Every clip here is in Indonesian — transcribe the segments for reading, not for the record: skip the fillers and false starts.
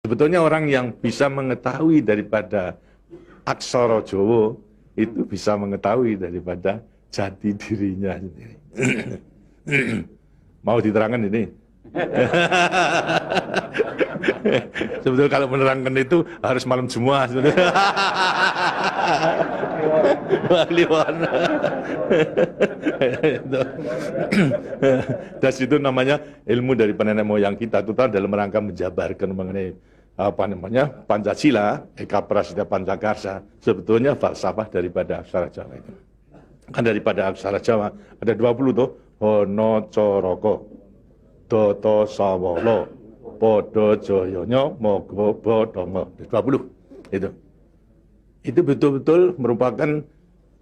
Sebetulnya orang yang bisa mengetahui daripada aksara Jawa itu bisa mengetahui daripada jati dirinya sendiri. Mau diterangkan ini? Sebetulnya kalau menerangkan itu harus malam semua. Dan itu namanya ilmu dari nenek moyang kita itu dalam rangka menjabarkan mengenai apa namanya Pancasila, Eka Prasida Pancakarsa, sebetulnya falsafah daripada aksara Jawa itu. Kan daripada aksara Jawa ada 20 tuh, Hono Coroko, Doto Sawolo, Podo Joyonya, Mogo Bodongo, 20 itu. Itu betul-betul merupakan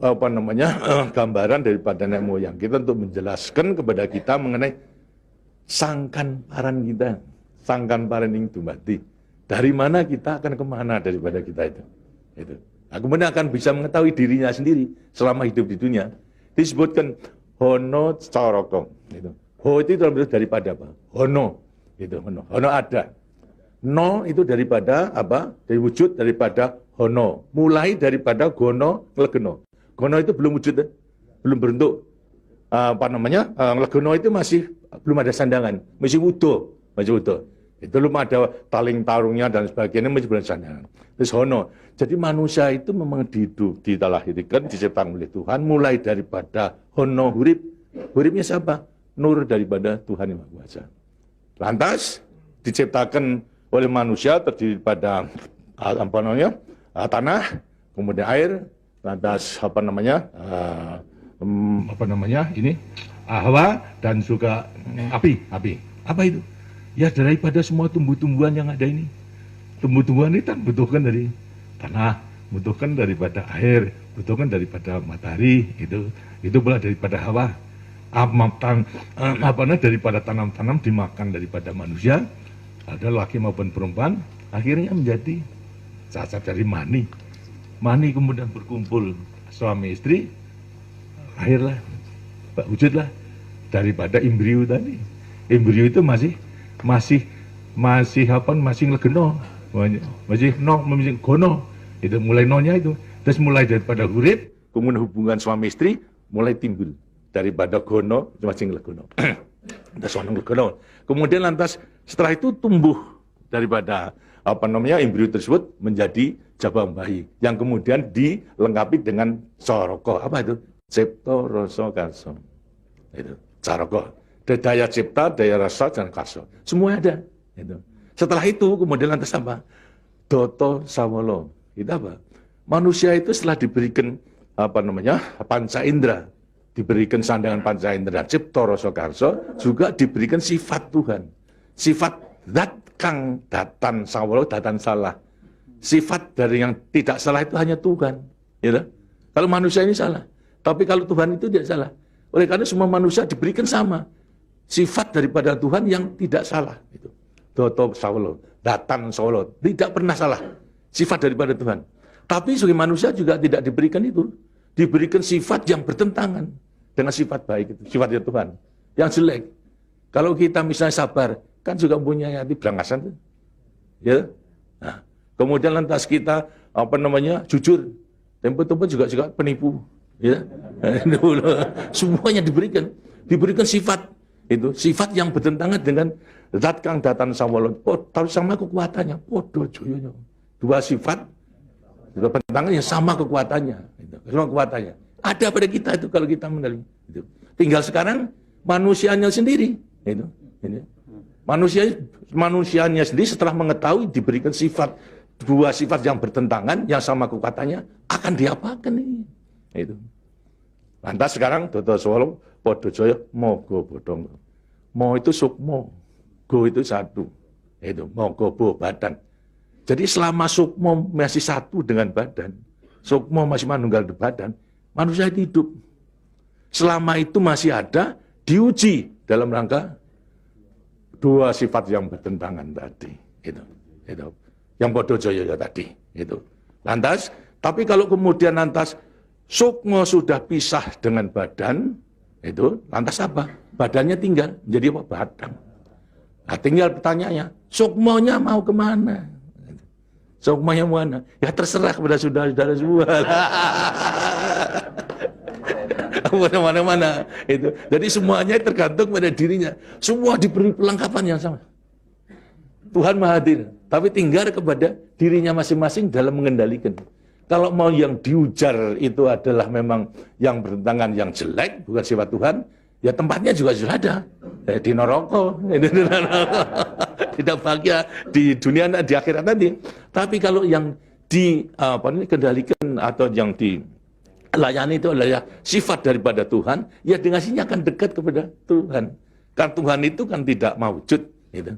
apa namanya gambaran daripada nenek moyang kita untuk menjelaskan kepada kita mengenai sangkan paran kita, sangkan paran ing dumati. Dari mana kita akan kemana daripada kita itu. Nah, kemudian akan bisa mengetahui dirinya sendiri selama hidup di dunia. Disebutkan Hono Coroko. Ho itu daripada apa? Hono. Hono ada. No itu daripada apa? Dari wujud daripada Hono. Mulai daripada Gono Legeno. Gono itu belum wujud, belum berbentuk. Apa namanya? Legeno itu masih belum ada sandangan, masih utuh, Itu belum ada taling tarungnya dan sebagainya, masih belum sandangan. Terus Hono. Jadi manusia itu memang dilahirkan, diciptakan oleh Tuhan, mulai daripada Hono hurip. Huripnya siapa? Nur daripada Tuhan Yang Maha Kuasa. Lantas diciptakan oleh manusia terdiri pada apa namanya? Tanah, kemudian air, lantas apa namanya? Ini Hawa dan juga api. Apa itu? Ya daripada semua tumbuh-tumbuhan yang ada ini. Tumbuh-tumbuhan ini kan butuhkan dari tanah, butuhkan daripada air, butuhkan daripada matahari, itu pula daripada hawa. Daripada tanam-tanam dimakan daripada manusia, ada laki maupun perempuan, akhirnya menjadi cacat dari mani. Mani kemudian berkumpul suami istri, lahirlah, wujudlah daripada embrio tadi. Embrio itu masih legeno, masih gono, itu mulai nonya itu. Terus mulai daripada hurip, kemudian hubungan suami istri mulai timbul daripada gono masih legono. Kemudian lantas setelah itu tumbuh daripada apa namanya embrio tersebut menjadi jabang bayi yang kemudian dilengkapi dengan coroko. Apa itu? Cipta rasa karsa. Itu coroko. Daya cipta, daya rasa, dan karsa. Semua ada. Setelah itu kemudian lantas apa? Doto Sawolo. Itu apa? Manusia itu setelah diberikan apa namanya panca indera, diberikan sandangan panca indera, cipta rasa karsa, juga diberikan sifat Tuhan. Sifat zat kang datan sawolo, datan salah. Sifat dari yang tidak salah itu hanya Tuhan. Ya, kalau manusia ini salah. Tapi kalau Tuhan itu tidak salah. Oleh karena semua manusia diberikan sama. Sifat daripada Tuhan yang tidak salah. Itu. Doto sawolo, datan sawolo. Tidak pernah salah. Sifat daripada Tuhan. Tapi sebagai manusia juga tidak diberikan itu. Diberikan sifat yang bertentangan dengan sifat baik itu. Sifatnya Tuhan. Yang jelek. Kalau kita misalnya sabar, kan juga punya hati berangasan. Ya. Nah, kemudian lantas kita apa namanya jujur. Tempo-tempo juga penipu. Ya. Semuanya diberikan sifat. Itu sifat yang bertentangan dengan zat kang datan sawolo. Tahu sama kekuatannya. Podo joyonya. Dua sifat bertentangan yang sama kekuatannya. Sama kekuatannya. Ada pada kita itu kalau kita menerima. Itu. Tinggal sekarang manusianya sendiri. Itu. Ini. Manusianya sendiri setelah mengetahui diberikan sifat dua sifat yang bertentangan yang sama kekuatannya akan diapakan ini. Itu. Lantas sekarang Doto Sawolo, Podo Joyo, Mogo Bodongo. Mo itu sukmo, go itu satu. Itu Mogo Bo badan. Jadi selama sukmo masih satu dengan badan, sukmo masih manunggal di badan, manusia itu hidup. Selama itu masih ada, diuji dalam rangka dua sifat yang bertentangan tadi. Itu. Yang Podo Joyo tadi. Itu. Lantas, tapi kalau kemudian lantas sukmo sudah pisah dengan badan, itu lantas apa? Badannya tinggal, jadi apa? Badan. Nah, tinggal pertanyaannya, sukmonya mau kemana? Sukmanya mana? Ya terserah kepada saudara-saudara semua. Mana-mana itu. Jadi semuanya tergantung pada dirinya. Semua diberi perlengkapan yang sama. Tuhan Maha Hadir, tapi tinggal kepada dirinya masing-masing dalam mengendalikan. Kalau mau yang diujar itu adalah memang yang bertentangan yang jelek, bukan sifat Tuhan, ya tempatnya juga sudah ada. Di neraka, tidak bahagia di dunia di akhirat nanti. Tapi kalau yang dikendalikan atau yang dilayani itu adalah sifat daripada Tuhan, ya dengasinya akan dekat kepada Tuhan. Karena Tuhan itu kan tidak mawujud, gitu.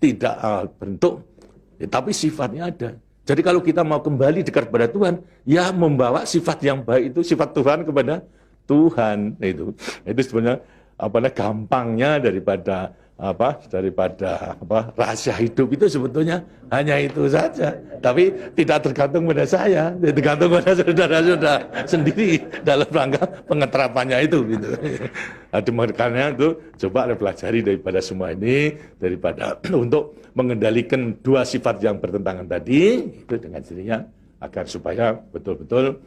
Tidak bentuk, ya, tapi sifatnya ada. Jadi kalau kita mau kembali dekat kepada Tuhan, ya membawa sifat yang baik itu, sifat Tuhan kepada Tuhan. Itu sebenarnya gampangnya daripada rahasia hidup itu sebetulnya hanya itu saja. Tapi tidak tergantung pada saya, tergantung pada saudara-saudara sendiri dalam rangka pengeterapannya itu. Gitu. Makanya itu coba pelajari daripada semua ini, daripada untuk mengendalikan dua sifat yang bertentangan tadi itu dengan sendirinya agar supaya betul-betul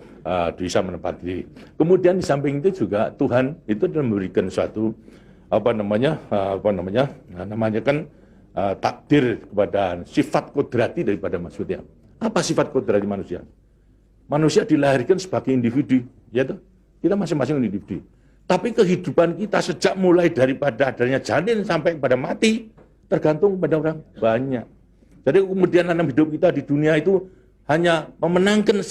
bisa menempati diri. Kemudian di samping itu juga Tuhan itu memberikan suatu takdir kepada sifat kodrati daripada manusia. Apa sifat kodrati manusia? Manusia dilahirkan sebagai individu, ya toh? Kita masing-masing individu. Tapi kehidupan kita sejak mulai daripada adanya janin sampai pada mati tergantung pada orang banyak. Jadi kemudian dalam hidup kita di dunia itu hanya memenangkan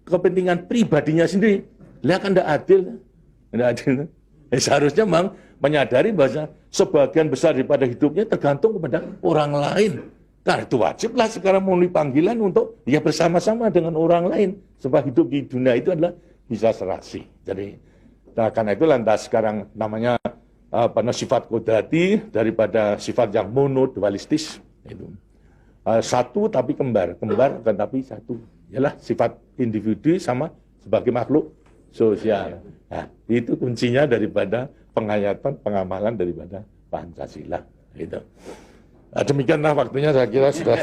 kepentingan pribadinya sendiri. Lihat kan tidak adil. Tidak adil. Seharusnya memang menyadari bahwa sebagian besar daripada hidupnya tergantung kepada orang lain. Nah itu wajiblah sekarang memenuhi panggilan untuk ya bersama-sama dengan orang lain. Sebab hidup di dunia itu adalah bisa serasi. Jadi karena itu lantas sekarang namanya sifat kodrati daripada sifat yang monodualistis. Itu. Satu tapi kembar tapi satu. Ialah sifat individu sama sebagai makhluk sosial. Nah, itu kuncinya daripada penghayatan, pengamalan daripada Pancasila. Gitu. Nah, demikianlah waktunya saya kira sudah.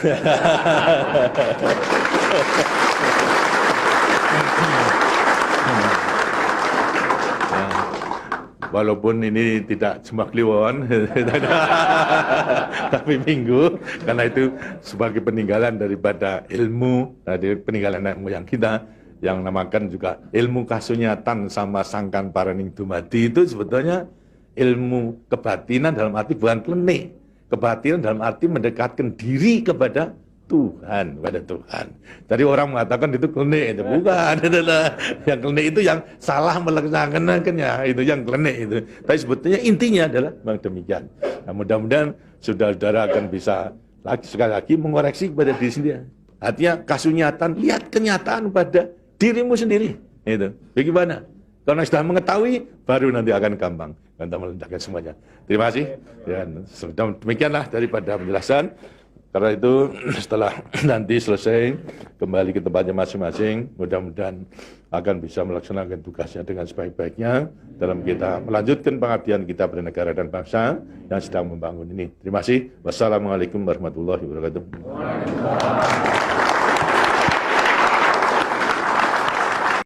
Walaupun ini tidak cuma kliwon, tapi minggu, karena itu sebagai peninggalan daripada ilmu, dari peninggalan nenek moyang kita, yang namakan juga ilmu kasunyatan sama sangkan paraning dumadi itu sebetulnya ilmu kebatinan dalam arti bukan klenik. Kebatinan dalam arti mendekatkan diri kepada Tuhan, kepada Tuhan. Jadi orang mengatakan itu klenik, itu bukan. Yang klenik itu yang salah melaksanakannya, itu yang klenik itu. Tapi sebetulnya intinya adalah memang demikian. Nah, mudah-mudahan saudara-saudara akan bisa sekali lagi mengoreksi kepada diri sendiri. Artinya kasunyatan, lihat kenyataan pada dirimu sendiri. Itu. Bagaimana? Karena sudah mengetahui, baru nanti akan gampang. Kita meletakkan semuanya. Terima kasih. Dan demikianlah daripada penjelasan. Karena itu setelah nanti selesai kembali ke tempatnya masing-masing, mudah-mudahan akan bisa melaksanakan tugasnya dengan sebaik-baiknya dalam kita melanjutkan pengabdian kita pada negara dan bangsa yang sedang membangun ini. Terima kasih. Wassalamualaikum warahmatullahi wabarakatuh.